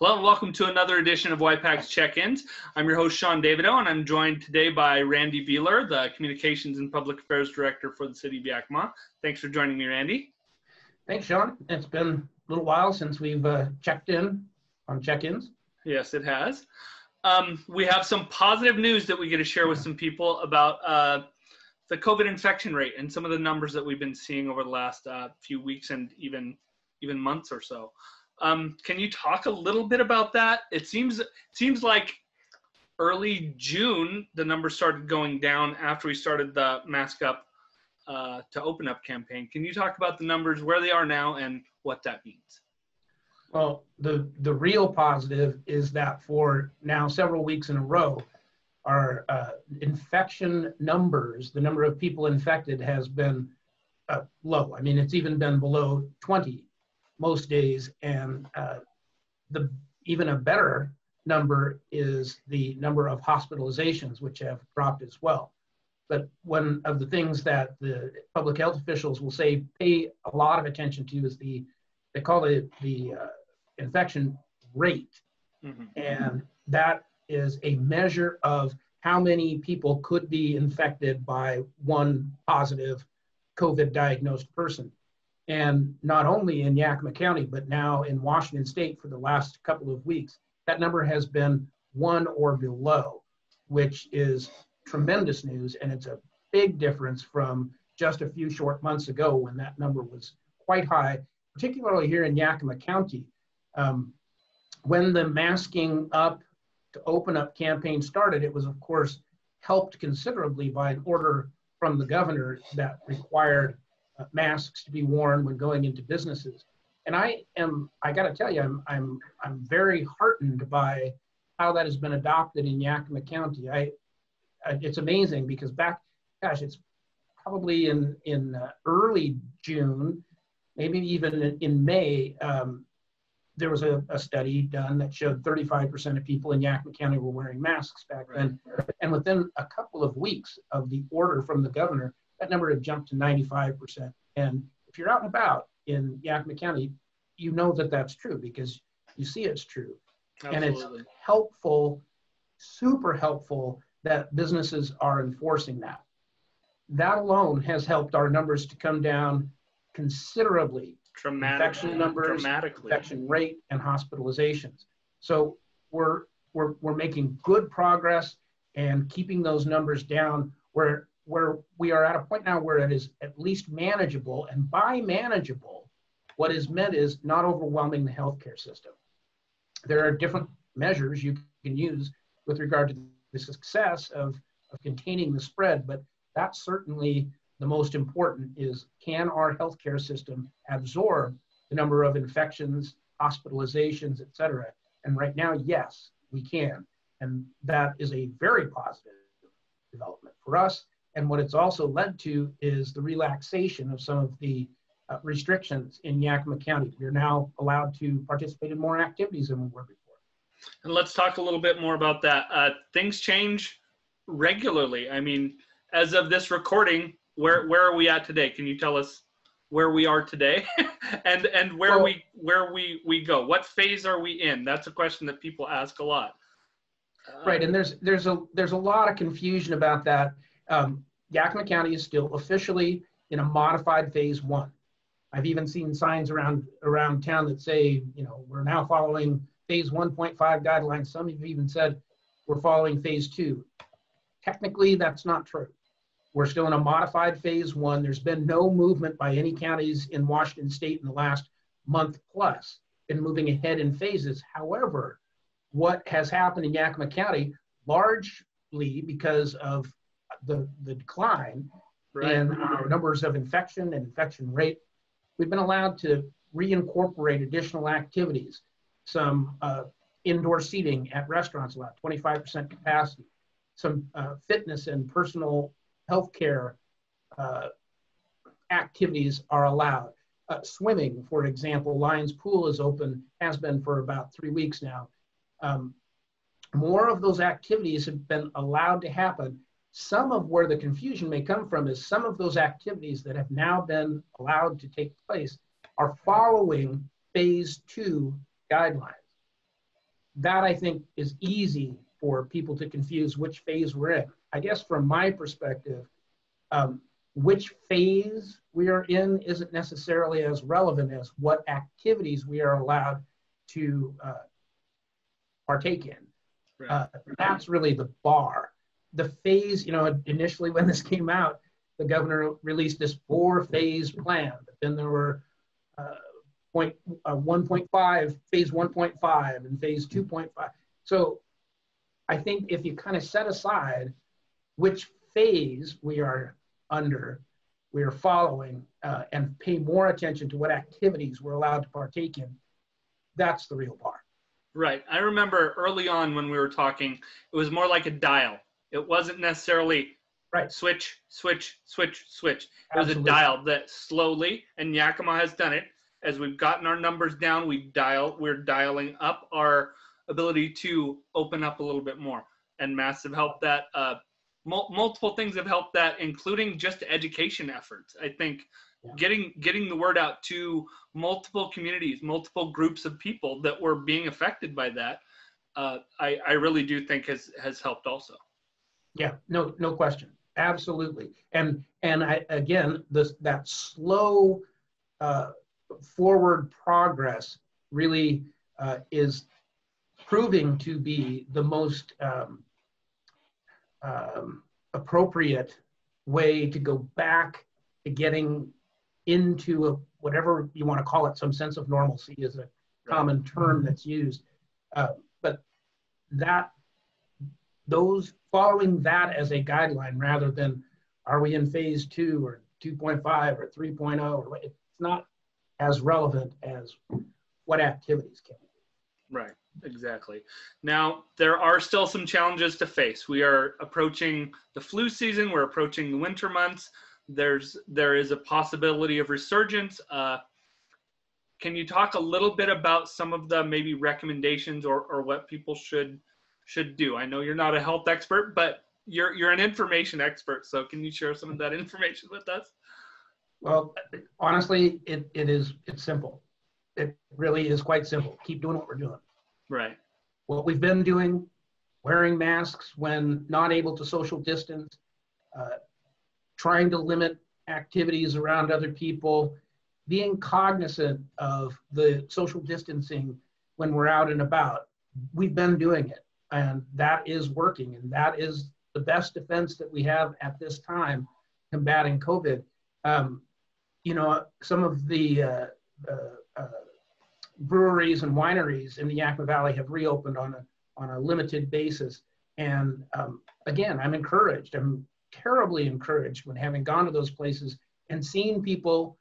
Hello and welcome to another edition of YPAC's Check-Ins. I'm your host, Sean Davido, and I'm joined today by Randy Beeler, the Communications and Public Affairs Director for the City of Yakima. Thanks for joining me, Randy. Thanks, Sean. It's been a little while since we've checked in on check-ins. Yes, it has. We have some positive news that we get to share with some people about the COVID infection rate and some of the numbers that we've been seeing over the last few weeks and even months or so. Can you talk a little bit about that? It seems like early June, the numbers started going down after we started the Mask Up to Open Up campaign. Can you talk about the numbers, where they are now, and what that means? Well, the real positive is that for now several weeks in a row, our infection numbers, the number of people infected has been low. I mean, it's even been below 20 most days, and even a better number is the number of hospitalizations, which have dropped as well. But one of the things that the public health officials will say pay a lot of attention to is they call it the infection rate. Mm-hmm. And that is a measure of how many people could be infected by one positive COVID diagnosed person. And not only in Yakima County, but now in Washington State for the last couple of weeks, that number has been 1 or below, which is tremendous news. And it's a big difference from just a few short months ago when that number was quite high, particularly here in Yakima County. When the Masking Up to Open Up campaign started, it was, of course, helped considerably by an order from the governor that required masks to be worn when going into businesses. And I got to tell you, I'm very heartened by how that has been adopted in Yakima County. It's amazing because it's probably in early June, maybe even in May, there was a study done that showed 35% of people in Yakima County were wearing masks back then. And within a couple of weeks of the order from the governor, that number had jumped to 95%. And if you're out and about in Yakima County, you know that that's true because you see it's true. Absolutely. And it's helpful, super helpful that businesses are enforcing that. That alone has helped our numbers to come down considerably. Infection numbers, infection rate, and hospitalizations. So we're making good progress and keeping those numbers down where we are at a point now where it is at least manageable. And by manageable, what is meant is not overwhelming the healthcare system. There are different measures you can use with regard to the success of containing the spread, but that's certainly the most important is, can our healthcare system absorb the number of infections, hospitalizations, et cetera? And right now, yes, we can. And that is a very positive development for us. And what it's also led to is the relaxation of some of the restrictions in Yakima County. We're now allowed to participate in more activities than we were before. And let's talk a little bit more about that. Things change regularly. I mean, as of this recording, where are we at today? Can you tell us where we are today and where we go? What phase are we in? That's a question that people ask a lot. Right, and there's a lot of confusion about that. Yakima County is still officially in a modified phase 1. I've even seen signs around town that say, we're now following phase 1.5 guidelines. Some have even said we're following phase 2. Technically, that's not true. We're still in a modified phase 1. There's been no movement by any counties in Washington State in the last month plus in moving ahead in phases. However, what has happened in Yakima County, largely because of the decline in our numbers of infection and infection rate, we've been allowed to reincorporate additional activities. Some indoor seating at restaurants allowed, 25% capacity. Some fitness and personal healthcare activities are allowed. Swimming, for example, Lions Pool is open, has been for about 3 weeks now. More of those activities have been allowed to happen. Some of where the confusion may come from is some of those activities that have now been allowed to take place are following phase 2 guidelines. that I think is easy for people to confuse which phase we're in. I guess from my perspective, which phase we are in isn't necessarily as relevant as what activities we are allowed to partake in. Right. That's really the bar. The phase, initially when this came out, the governor released this 4-phase plan, but then there were 1.5, phase 1.5 and phase 2.5. So I think if you kind of set aside which phase we are under, we are following, and pay more attention to what activities we're allowed to partake in, that's the real bar. Right. I remember early on when we were talking, it was more like a dial. It wasn't necessarily right. Switch, switch, switch, switch. It Absolutely. was a dial that slowly, and Yakima has done it, as we've gotten our numbers down, we're dialing up our ability to open up a little bit more. And masks have helped that. Multiple things have helped that, including just education efforts. I think getting the word out to multiple communities, multiple groups of people that were being affected by that, I really do think has helped also. Yeah, no question. Absolutely. And again, that slow forward progress really is proving to be the most appropriate way to go back to getting into whatever you want to call it, some sense of normalcy is a common term that's used. But following that as a guideline rather than are we in phase 2 or 2.5 or 3.0, it's not as relevant as what activities can we do. Right, exactly. Now, there are still some challenges to face. We are approaching the flu season. We're approaching the winter months. There is a possibility of resurgence. Can you talk a little bit about some of the maybe recommendations or what people should do? I know you're not a health expert, but you're an information expert. So can you share some of that information with us? Well, honestly, it's simple. It really is quite simple. Keep doing what we're doing. Right. What we've been doing, wearing masks when not able to social distance, trying to limit activities around other people, being cognizant of the social distancing when we're out and about. We've been doing it, and that is working, and that is the best defense that we have at this time combating COVID. Some of the breweries and wineries in the Yakima Valley have reopened on a limited basis. And again, I'm encouraged. I'm terribly encouraged when having gone to those places and seeing people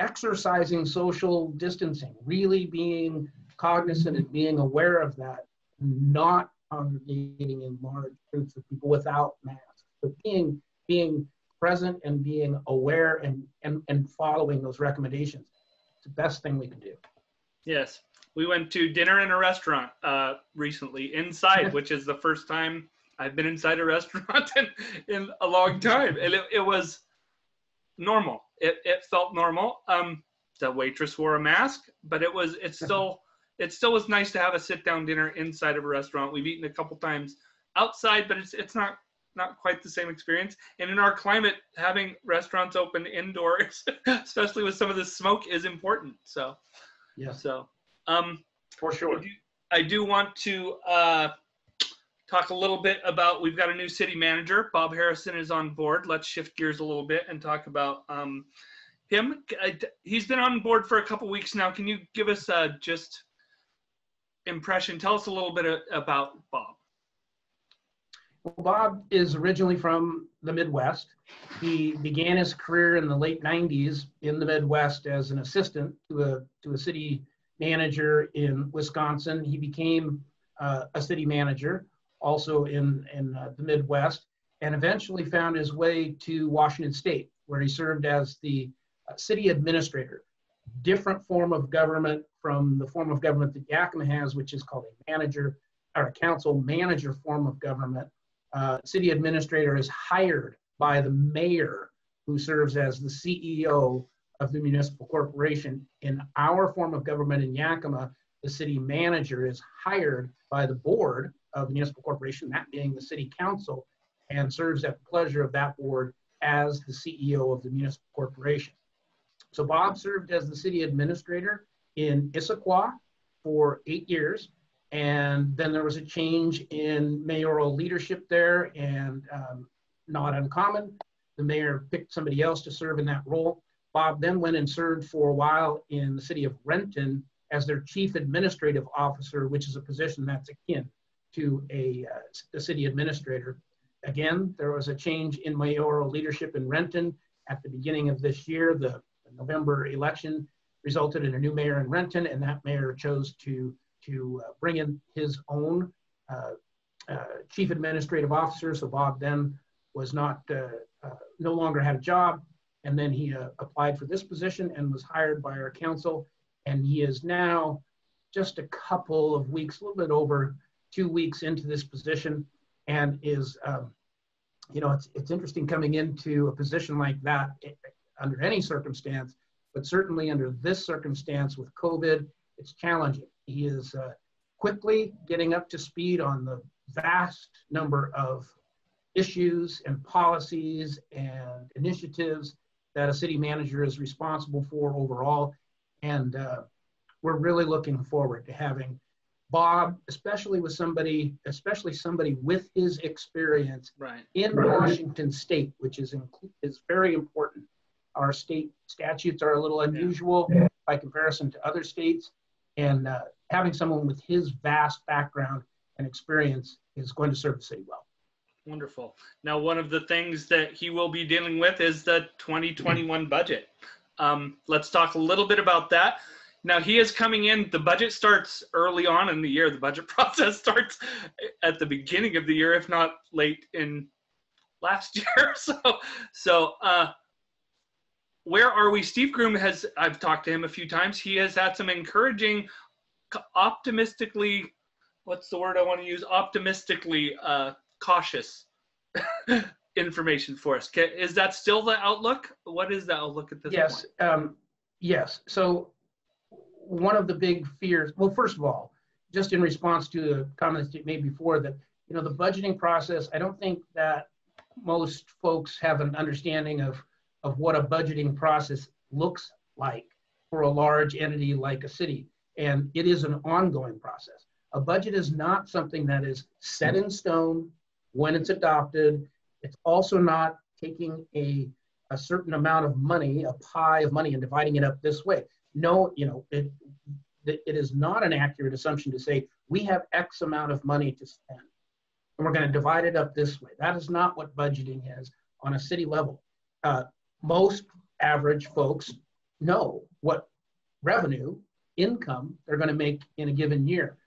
exercising social distancing, really being cognizant and being aware of that, not congregating in large groups of people without masks, but being present and being aware and following those recommendations. It's the best thing we can do. Yes. We went to dinner in a restaurant recently inside, which is the first time I've been inside a restaurant in a long time. And it was normal. It felt normal. The waitress wore a mask, but it still was nice to have a sit-down dinner inside of a restaurant. We've eaten a couple times outside, but it's not quite the same experience. And in our climate, having restaurants open indoors, especially with some of the smoke, is important. So, yeah. So, for sure. I do want to talk a little bit about, we've got a new city manager. Bob Harrison is on board. Let's shift gears a little bit and talk about him. He's been on board for a couple weeks now. Can you give us just impression? Tell us a little bit about Bob. Well, Bob is originally from the Midwest. He began his career in the late 90s in the Midwest as an assistant to a city manager in Wisconsin. He became a city manager also in the Midwest, and eventually found his way to Washington State, where he served as the city administrator. Different form of government from the form of government that Yakima has, which is called a manager or a council manager form of government. City administrator is hired by the mayor, who serves as the CEO of the municipal corporation. In our form of government in Yakima, the city manager is hired by the board of the municipal corporation, that being the city council, and serves at the pleasure of that board as the CEO of the municipal corporation. So Bob served as the city administrator in Issaquah for 8 years. And then there was a change in mayoral leadership there, and not uncommon, the mayor picked somebody else to serve in that role. Bob then went and served for a while in the city of Renton as their chief administrative officer, which is a position that's akin to a city administrator. Again, there was a change in mayoral leadership in Renton at the beginning of this year. The November election resulted in a new mayor in Renton, and that mayor chose to bring in his own chief administrative officer. So Bob then was no longer had a job, and then he applied for this position and was hired by our council, and he is now just a couple of weeks, a little bit over 2 weeks into this position, and is, it's interesting coming into a position like that under any circumstance, but certainly under this circumstance with COVID, it's challenging. He is quickly getting up to speed on the vast number of issues and policies and initiatives that a city manager is responsible for overall. And we're really looking forward to having Bob, especially somebody with his experience in Washington State, which is very important. Our state statutes are a little unusual by comparison to other states. And having someone with his vast background and experience is going to serve the city well. Wonderful. Now, one of the things that he will be dealing with is the 2021 budget. Let's talk a little bit about that. Now, he is coming in, the budget starts early on in the year. The budget process starts at the beginning of the year, if not late in last year. So where are we? Steve Groom I've talked to him a few times. He has had some encouraging, optimistically, what's the word I want to use? Optimistically cautious information for us. Is that still the outlook? What is the outlook at this point? Yes. So one of the big fears, well, first of all, just in response to the comments you made before, that, the budgeting process, I don't think that most folks have an understanding of what a budgeting process looks like for a large entity like a city. And it is an ongoing process. A budget is not something that is set in stone when it's adopted. It's also not taking a certain amount of money, a pie of money, and dividing it up this way. No, it is not an accurate assumption to say we have X amount of money to spend and we're going to divide it up this way. That is not what budgeting is on a city level. Most average folks know what revenue, income they're going to make in a given year.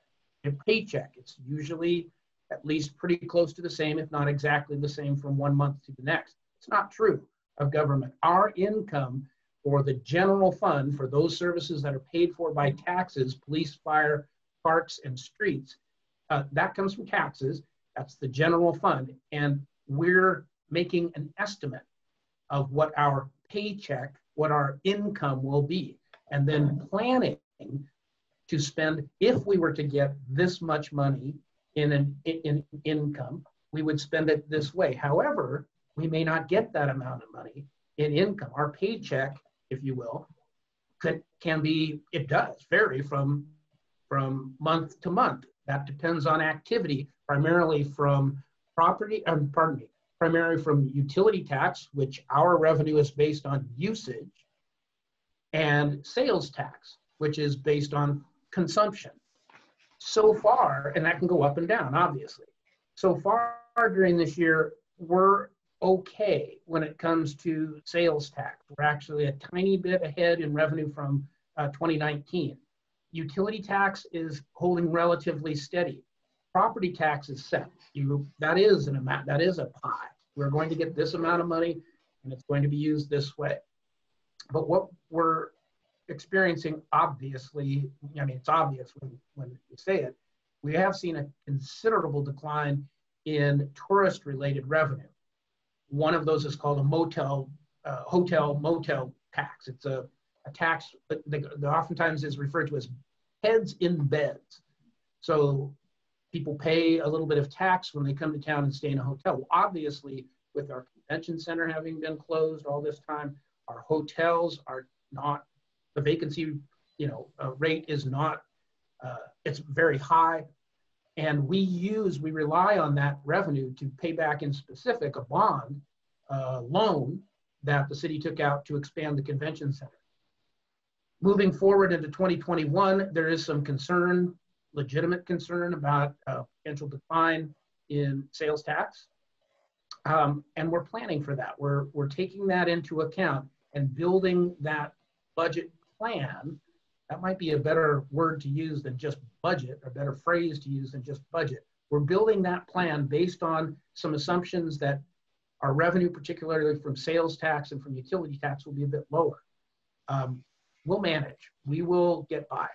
A paycheck, it's usually at least pretty close to the same, if not exactly the same, from one month to the next. It's not true of government. Our income for the general fund, for those services that are paid for by taxes, police, fire, parks, and streets, that comes from taxes. That's the general fund. And we're making an estimate of what our paycheck, what our income will be, and then planning to spend. If we were to get this much money in income, we would spend it this way. However, we may not get that amount of money in income. Our paycheck, if you will, can be, it does vary from month to month. That depends on activity, primarily from primarily from utility tax, which our revenue is based on usage, and sales tax, which is based on consumption. So far, and that can go up and down, obviously. So far during this year, we're okay when it comes to sales tax. We're actually a tiny bit ahead in revenue from 2019. Utility tax is holding relatively steady. Property tax is set. That is an amount, that is a pie. We're going to get this amount of money and it's going to be used this way. But what we're experiencing, obviously, I mean, it's obvious when you say it, we have seen a considerable decline in tourist-related revenue. One of those is called a hotel motel tax. It's a tax that oftentimes is referred to as heads in beds. So people pay a little bit of tax when they come to town and stay in a hotel. Well, obviously, with our convention center having been closed all this time, our hotels are not, the vacancy, rate is not, it's very high. And we rely on that revenue to pay back in specific a bond loan that the city took out to expand the convention center. Moving forward into 2021, there is some concern, legitimate concern about potential decline in sales tax. And we're planning for that. We're taking that into account and building that budget plan. That might be a better word to use than just budget, or a better phrase to use than just budget. We're building that plan based on some assumptions that our revenue, particularly from sales tax and from utility tax, will be a bit lower. We'll manage. We will get by.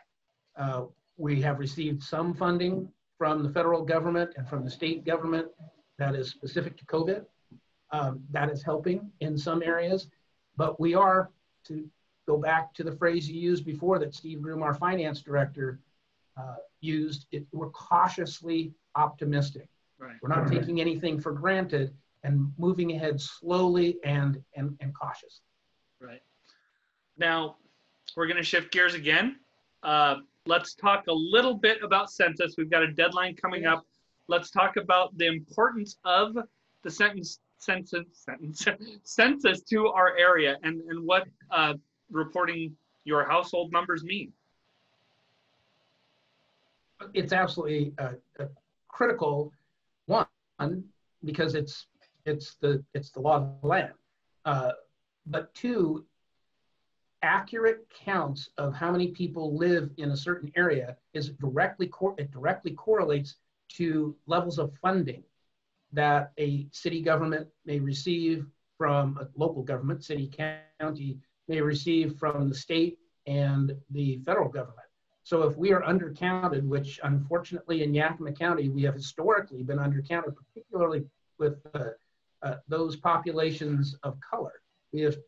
We have received some funding from the federal government and from the state government that is specific to COVID. That is helping in some areas, but we are, to go back to the phrase you used before that Steve Groom, our finance director, used, we're cautiously optimistic. Right. We're not taking anything for granted and moving ahead slowly and cautiously. Right. Now, we're going to shift gears again. Let's talk a little bit about census. We've got a deadline coming up. Let's talk about the importance of the census to our area and what reporting your household numbers mean. It's absolutely a critical one, because it's the law of the land. But two, accurate counts of how many people live in a certain area is directly correlates to levels of funding that a city government may receive from a local government, city, county, may receive from the state and the federal government. So if we are undercounted, which unfortunately in Yakima County, we have historically been undercounted, particularly with those populations of color. We have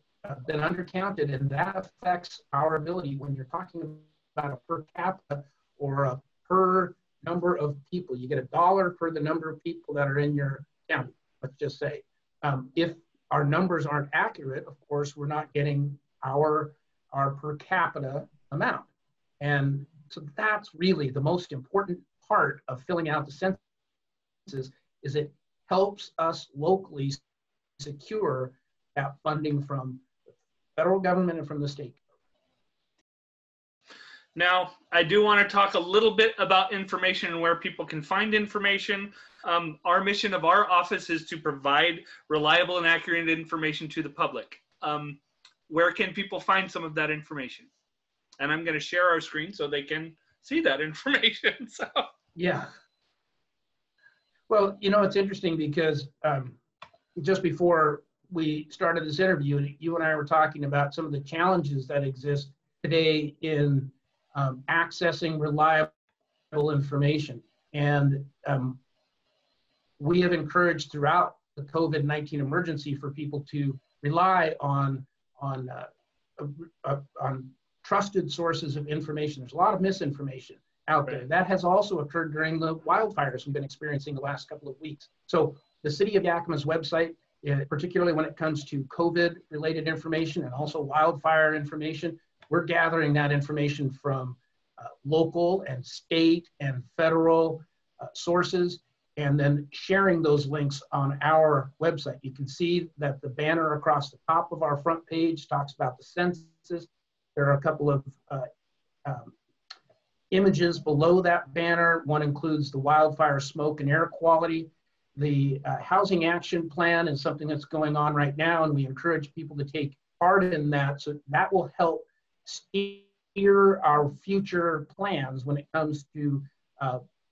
been undercounted, and that affects our ability when you're talking about a per capita or a per number of people. You get $1 per the number of people that are in your county, let's just say. If our numbers aren't accurate, of course, we're not getting our per capita amount. And so that's really the most important part of filling out the census, is it helps us locally secure that funding from the federal government and from the state. Now, I do want to talk a little bit about information and where people can find information. Our mission of our office is to provide reliable and accurate information to the public. Where can people find some of that information? And I'm going to share our screen so they can see that information. So. Yeah. Well, it's interesting because just before we started this interview, you and I were talking about some of the challenges that exist today in accessing reliable information. And we have encouraged throughout the COVID-19 emergency for people to rely on trusted sources of information. There's a lot of misinformation out there. That has also occurred during the wildfires we've been experiencing the last couple of weeks. So the City of Yakima's website, particularly when it comes to COVID-related information and also wildfire information, we're gathering that information from local and state and federal sources, and then sharing those links on our website. You can see that the banner across the top of our front page talks about the census. There are a couple of images below that banner. One includes the wildfire smoke and air quality. The housing action plan is something that's going on right now, and we encourage people to take part in that. So that will help steer our future plans when it comes to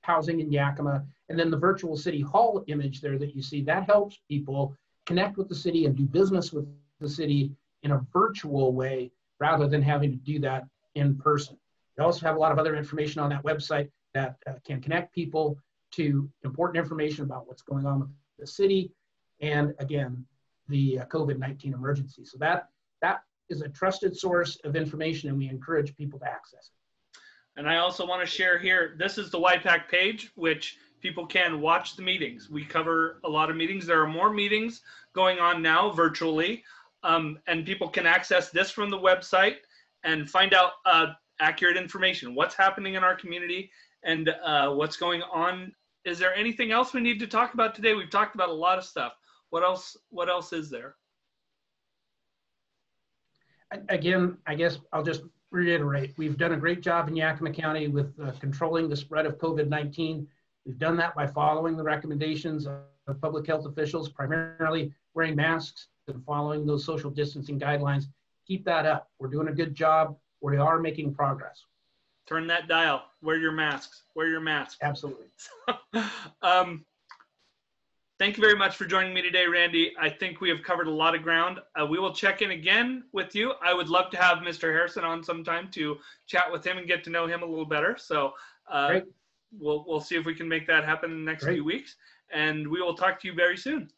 housing in Yakima. And then the virtual city hall image there that you see, that helps people connect with the city and do business with the city in a virtual way rather than having to do that in person. We also have a lot of other information on that website that can connect people to important information about what's going on with the city and, again, the COVID-19 emergency. So that is a trusted source of information, and we encourage people to access it. And I also want to share here, this is the YPAC page, which people can watch the meetings. We cover a lot of meetings. There are more meetings going on now virtually, and people can access this from the website and find out accurate information, what's happening in our community and what's going on. Is there anything else we need to talk about today? We've talked about a lot of stuff. What else is there? Again, I guess I'll just reiterate, we've done a great job in Yakima County with controlling the spread of COVID-19. We've done that by following the recommendations of public health officials, primarily wearing masks and following those social distancing guidelines. Keep that up. We're doing a good job. We are making progress. Turn that dial. Wear your masks. Wear your masks. Absolutely. Thank you very much for joining me today, Randy. I think we have covered a lot of ground. We will check in again with you. I would love to have Mr. Harrison on sometime to chat with him and get to know him a little better. So we'll see if we can make that happen in the next few weeks. And we will talk to you very soon.